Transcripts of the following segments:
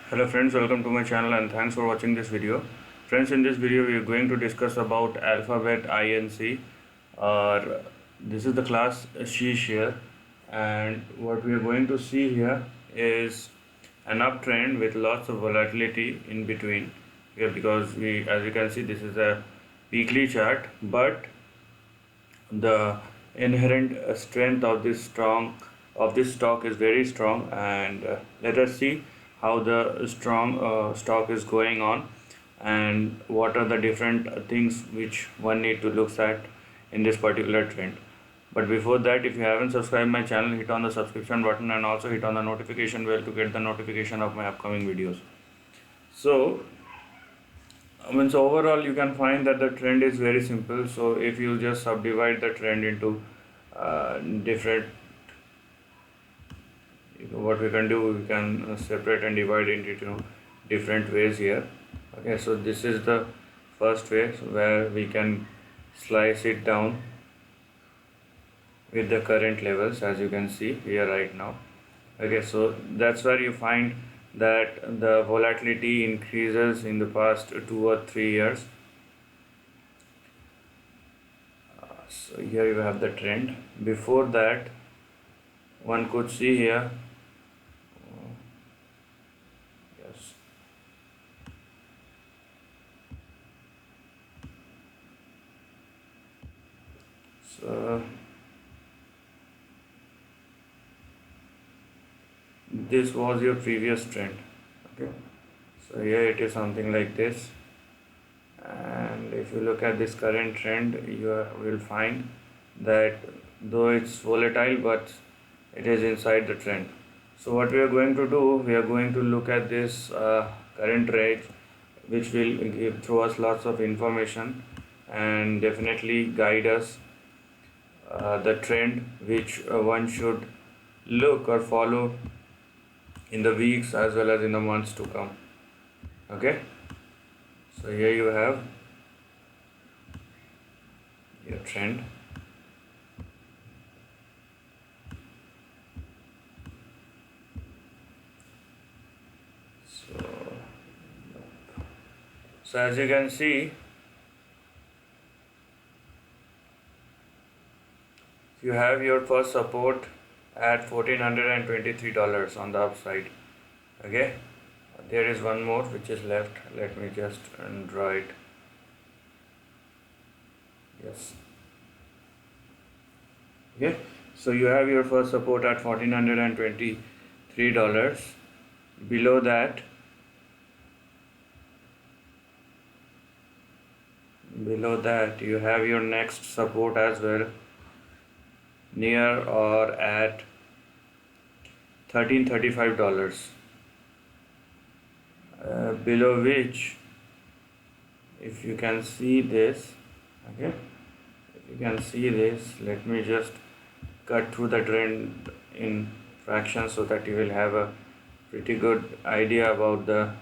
Hello friends, welcome to my channel and thanks for watching this video. Friends, in this video we are going to discuss about alphabet INC, or this is the class C share, and what we are going to see here is an uptrend with lots of volatility in between here, because as you can see, this is a weekly chart, but the inherent strength of this stock is very strong, and let us see how the strong stock is going on and what are the different things which one need to look at in this particular trend. But before that, if you haven't subscribed my channel, hit on the subscription button and also hit on the notification bell to get the notification of my upcoming videos. So so overall you can find that the trend is very simple. So if you just subdivide the trend into different, what we can do, we can separate and divide it into different ways here. Okay, so this is the first way, where we can slice it down with the current levels, as you can see here right now. Okay, so that's where you find that the volatility increases in the past 2 or 3 years. So here you have the trend. Before that, one could see here, yes, so this was your previous trend. Okay, so here it is something like this, and if you look at this current trend, you will find that though it's volatile, but it is inside the trend. So what we are going to do, we are going to look at this current rate, which will throw us lots of information and definitely guide us the trend which one should look or follow in the weeks as well as in the months to come. Okay, so here you have your trend. So as you can see, you have your first support at $1,423 on the upside. Okay, there is one more which is left. Let me just draw it. Yes. Okay, so you have your first support at $1,423. Below that, you have your next support as well, near or at $1,335, below which, if you can see this, okay, if you can see this, let me just cut through the trend in fractions so that you will have a pretty good idea about the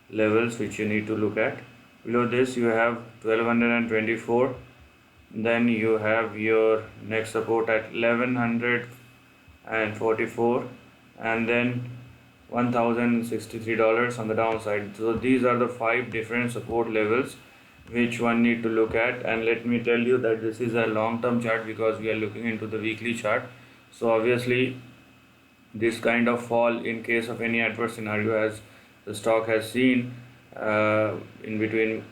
levels which you need to look at. Below this you have 1224, then you have your next support at 1144, and then $1,063 on the downside. So these are the 5 different support levels which one need to look at. And let me tell you that this is a long-term chart, because we are looking into the weekly chart. So obviously this kind of fall, in case of any adverse scenario, as the stock has seen in between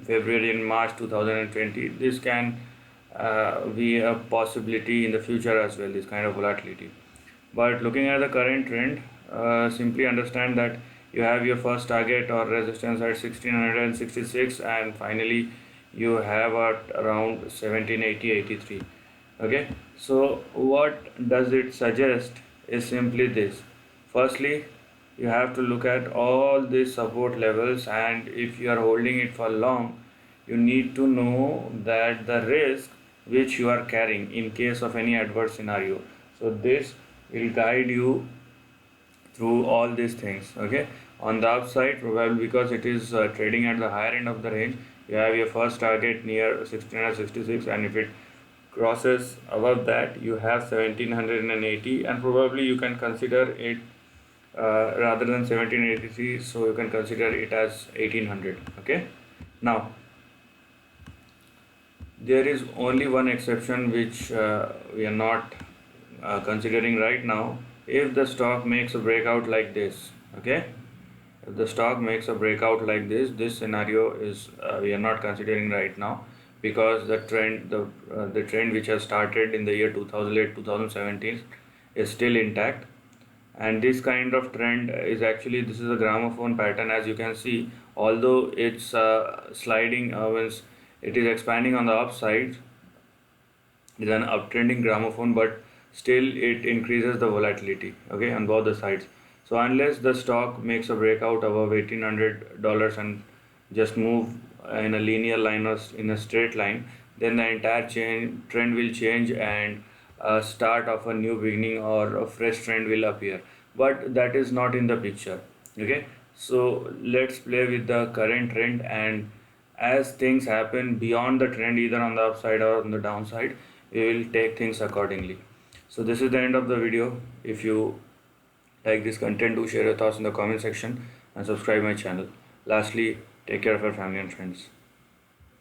February and March 2020, this can be a possibility in the future as well, this kind of volatility. But looking at the current trend, simply understand that you have your first target or resistance at 1666, and finally you have at around 1780-83. Okay, so what does it suggest is simply this. Firstly, you have to look at all these support levels, and if you are holding it for long, you need to know that the risk which you are carrying in case of any adverse scenario. So this will guide you through all these things. Okay, on the upside, probably because it is trading at the higher end of the range, you have your first target near 1666, and if it crosses above that, you have 1780, and probably you can consider it rather than 1783, so you can consider it as 1800. Okay. Now there is only one exception which we are not considering right now. If the stock makes a breakout like this, okay, if the stock makes a breakout like this scenario is we are not considering right now, because the trend which has started in the year 2008 2017 is still intact. And this kind of trend is actually, this is a gramophone pattern, as you can see. Although it's sliding, means it is expanding on the upside, it is an uptrending gramophone, but still it increases the volatility, okay, on both the sides. So unless the stock makes a breakout above $1800 and just move in a linear line or in a straight line, then the entire trend will change, and a start of a new beginning or a fresh trend will appear. But that is not in the picture, okay. So let's play with the current trend, and as things happen beyond the trend, either on the upside or on the downside, we will take things accordingly. So this is the end of the video. If you like this content, do share your thoughts in the comment section and subscribe my channel. Lastly, take care of your family and friends.